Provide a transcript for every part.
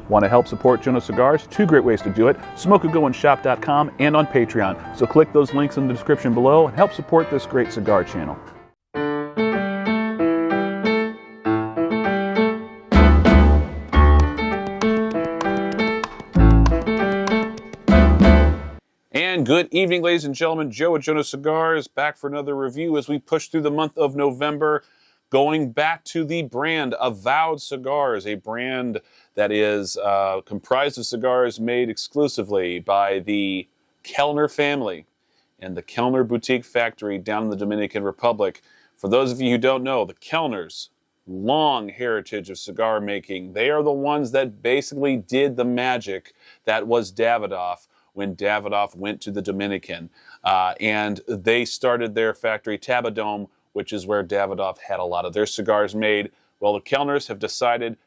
Want to help support Jonose Cigars? Two great ways to do it: smokeagoandshop.com and on Patreon. So click those links in the description below and help support this great cigar channel. And good evening, ladies and gentlemen. Joe at Jonose Cigars, back for another review as we push through the month of November, going back to the brand Avowed Cigars, a brand that is comprised of cigars made exclusively by the Kellner family and the Kellner Boutique Factory down in the Dominican Republic. For those of you who don't know, the Kellners, long heritage of cigar making. They are the ones that basically did the magic that was Davidoff when Davidoff went to the Dominican. And they started their factory, Tabadome, which is where Davidoff had a lot of their cigars made. Well, the Kellners have decided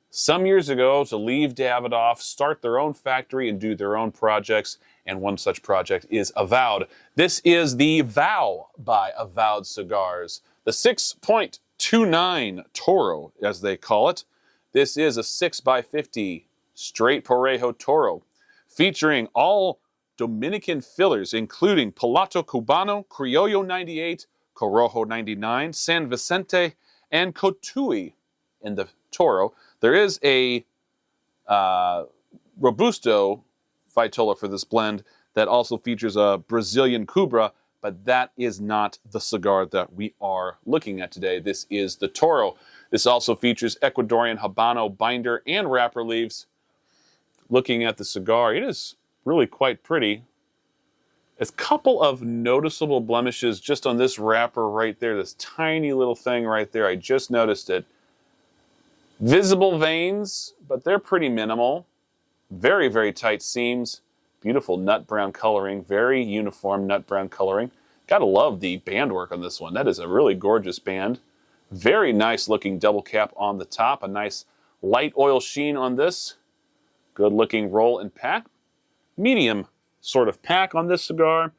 some years ago to leave Davidoff, start their own factory, and do their own projects. And one such project is Avowed. This is the Vow by Avowed Cigars, the 6.29 Toro, as they call it. This is a 6x50 straight Parejo Toro, featuring all Dominican fillers, including Piloto Cubano, Criollo 98, Corojo 99, San Vicente, and Cotuí in the Toro. There is a Robusto Vitola for this blend that also features a Brazilian Cubra, but that is not the cigar that we are looking at today. This is the Toro. This also features Ecuadorian Habano binder and wrapper leaves. Looking at the cigar, it is really quite pretty. A couple of noticeable blemishes just on this wrapper right there, this tiny little thing right there. I just noticed it. Visible veins, but they're pretty minimal. Very, very tight seams. Beautiful nut brown coloring. Very uniform nut brown coloring. Gotta love the band work on this one. That is a really gorgeous band. Very nice looking double cap on the top. A nice light oil sheen on this. Good looking roll and pack. Medium sort of pack on this cigar.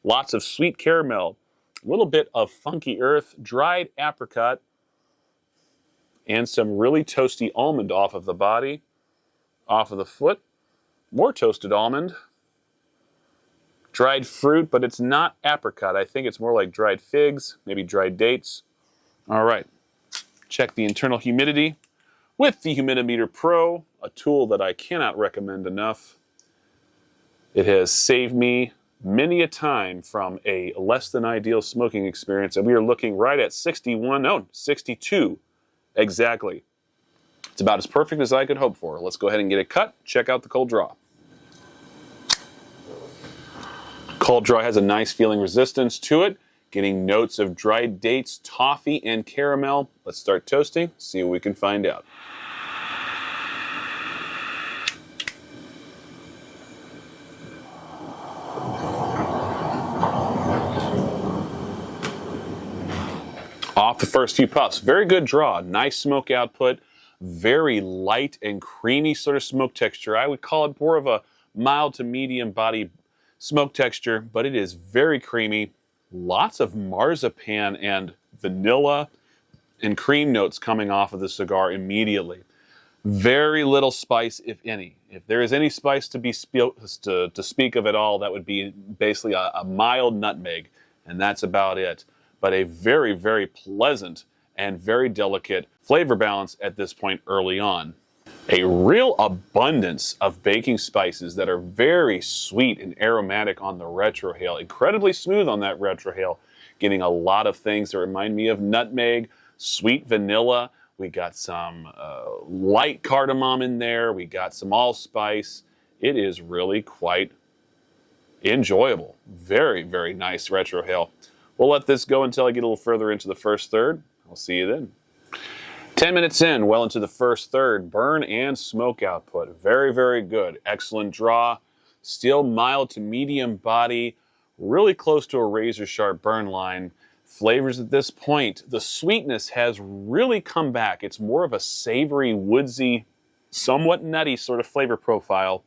Lots of sweet caramel. A little bit of funky earth, dried apricot, and some really toasty almond off of the body, off of the foot. More toasted almond. Dried fruit, but it's not apricot. I think it's more like dried figs, maybe dried dates. All right. Check the internal humidity with the Humidimeter Pro, a tool that I cannot recommend enough. It has saved me many a time from a less than ideal smoking experience, and we are looking right at 62 exactly. It's about as perfect as I could hope for. Let's go ahead and get it cut. Check out the cold draw. Cold draw has a nice feeling resistance to it, getting notes of dried dates, toffee, and caramel. Let's start toasting, see what we can find out. Off the first few puffs, very good draw, nice smoke output, very light and creamy sort of smoke texture. I would call it more of a mild to medium body smoke texture, but it is very creamy. Lots of marzipan and vanilla and cream notes coming off of the cigar immediately. Very little spice, if any. If there is any spice to speak of at all, that would be basically a mild nutmeg, and that's about it. But a very, very pleasant and very delicate flavor balance at this point early on. A real abundance of baking spices that are very sweet and aromatic on the retrohale. Incredibly smooth on that retrohale. Getting a lot of things that remind me of nutmeg, sweet vanilla. We got some light cardamom in there. We got some allspice. It is really quite enjoyable. Very, very nice retrohale. We'll let this go until I get a little further into the first third. I'll see you then. 10 minutes in, well into the first third. Burn and smoke output. Very, very good. Excellent draw. Still mild to medium body. Really close to a razor sharp burn line. Flavors at this point, the sweetness has really come back. It's more of a savory, woodsy, somewhat nutty sort of flavor profile.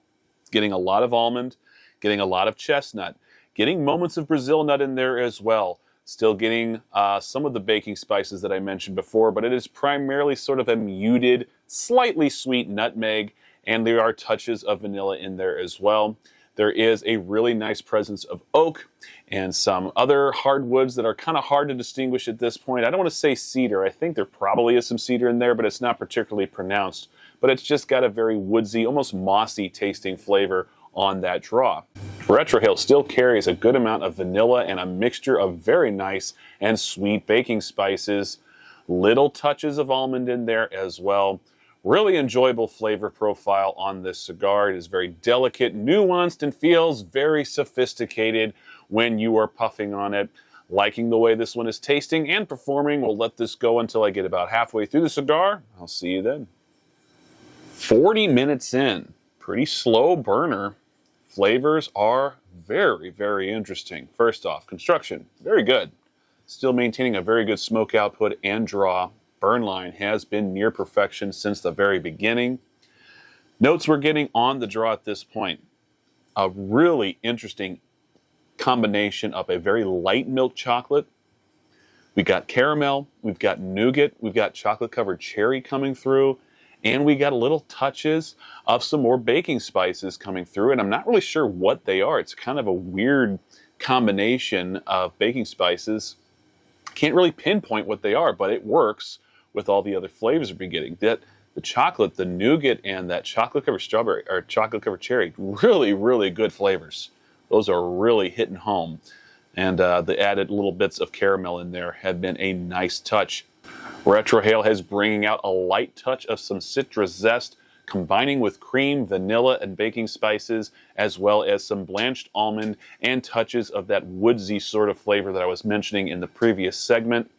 Getting a lot of almond, getting a lot of chestnut, getting moments of Brazil nut in there as well. Still getting some of the baking spices that I mentioned before, but it is primarily sort of a muted, slightly sweet nutmeg and there are touches of vanilla in there as well. There is a really nice presence of oak and some other hardwoods that are kind of hard to distinguish at this point. I don't want to say cedar. I think there probably is some cedar in there, but it's not particularly pronounced. But it's just got a very woodsy, almost mossy tasting flavor on that draw. Retrohale still carries a good amount of vanilla and a mixture of very nice and sweet baking spices. Little touches of almond in there as well. Really enjoyable flavor profile on this cigar. It is very delicate, nuanced, and feels very sophisticated when you are puffing on it. Liking the way this one is tasting and performing. We'll let this go until I get about halfway through the cigar. I'll see you then. 40 minutes in. Pretty slow burner. Flavors are very, very interesting. First off, construction, very good. Still maintaining a very good smoke output and draw. Burn line has been near perfection since the very beginning. Notes we're getting on the draw at this point. A really interesting combination of a very light milk chocolate. We got caramel, we've got nougat, we've got chocolate covered cherry coming through, and we got little touches of some more baking spices coming through, and I'm not really sure what they are. It's kind of a weird combination of baking spices. Can't really pinpoint what they are, but it works with all the other flavors we're getting. The chocolate, the nougat, and that chocolate covered strawberry or chocolate covered cherry, really, really good flavors. Those are really hitting home. And the added little bits of caramel in there have been a nice touch. Retrohale has bringing out a light touch of some citrus zest, combining with cream, vanilla, and baking spices, as well as some blanched almond and touches of that woodsy sort of flavor that I was mentioning in the previous segment.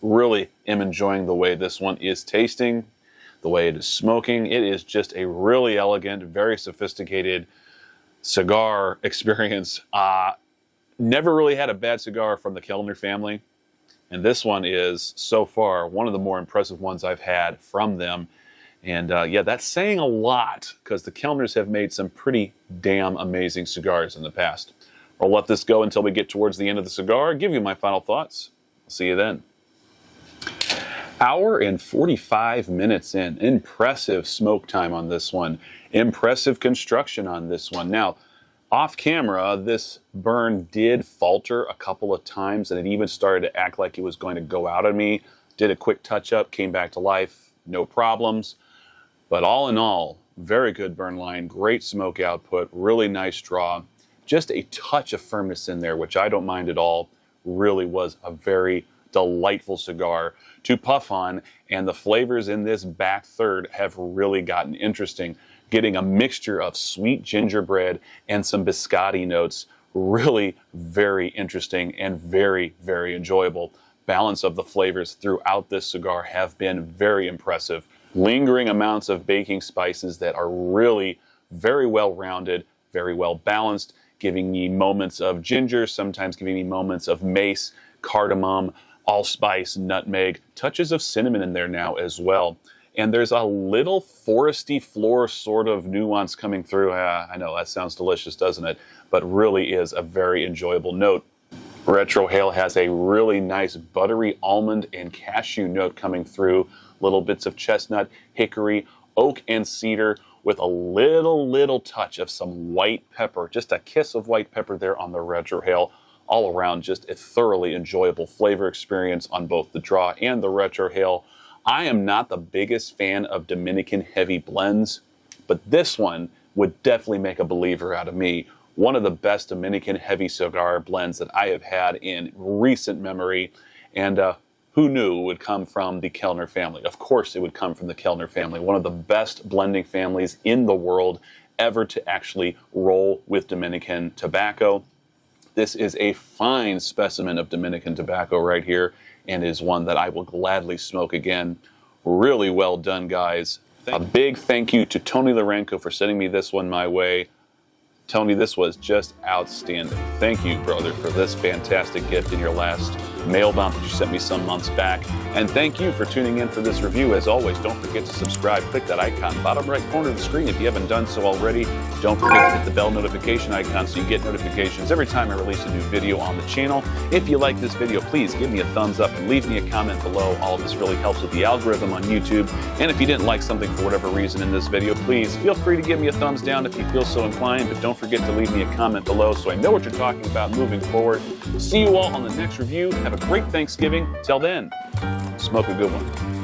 Really am enjoying the way this one is tasting, the way it is smoking. It is just a really elegant, very sophisticated cigar experience. Never really had a bad cigar from the Kellner family, and this one is so far one of the more impressive ones I've had from them. And yeah, that's saying a lot because the Kellners have made some pretty damn amazing cigars in the past. I'll let this go until we get towards the end of the cigar, give you my final thoughts. See you then. Hour and 45 minutes in. Impressive smoke time on this one. Impressive construction on this one. Now, off camera, this burn did falter a couple of times, and it even started to act like it was going to go out on me. Did a quick touch-up, came back to life, no problems. But all in all, very good burn line, great smoke output, really nice draw. Just a touch of firmness in there, which I don't mind at all. Really was a very delightful cigar to puff on, and the flavors in this back third have really gotten interesting. Getting a mixture of sweet gingerbread and some biscotti notes. Really very interesting and very, very enjoyable. Balance of the flavors throughout this cigar have been very impressive. Lingering amounts of baking spices that are really very well rounded, very well balanced, giving me moments of ginger, sometimes giving me moments of mace, cardamom, allspice, nutmeg, touches of cinnamon in there now as well. And there's a little foresty floor sort of nuance coming through. I know that sounds delicious, doesn't it? But really is a very enjoyable note. Retrohale has a really nice buttery almond and cashew note coming through. Little bits of chestnut, hickory, oak, and cedar with a little touch of some white pepper. Just a kiss of white pepper there on the Retrohale. All around, just a thoroughly enjoyable flavor experience on both the draw and the Retrohale. I am not the biggest fan of Dominican heavy blends, but this one would definitely make a believer out of me. One of the best Dominican heavy cigar blends that I have had in recent memory, and who knew it would come from the Kellner family? Of course it would come from the Kellner family, one of the best blending families in the world ever to actually roll with Dominican tobacco. This is a fine specimen of Dominican tobacco right here, and is one that I will gladly smoke again. Really well done, guys. A big thank you to Tony Lorenko for sending me this one my way. Tony, this was just outstanding. Thank you, brother, for this fantastic gift in your last mail bounce that you sent me some months back. And thank you for tuning in for this review. As always, don't forget to subscribe. Click that icon bottom right corner of the screen if you haven't done so already. Don't forget to hit the bell notification icon so you get notifications every time I release a new video on the channel. If you like this video, please give me a thumbs up and leave me a comment below. All of this really helps with the algorithm on YouTube. And if you didn't like something for whatever reason in this video, please feel free to give me a thumbs down if you feel so inclined, but don't forget to leave me a comment below so I know what you're talking about moving forward. See you all on the next review. Have a great Thanksgiving. Till then, smoke a good one.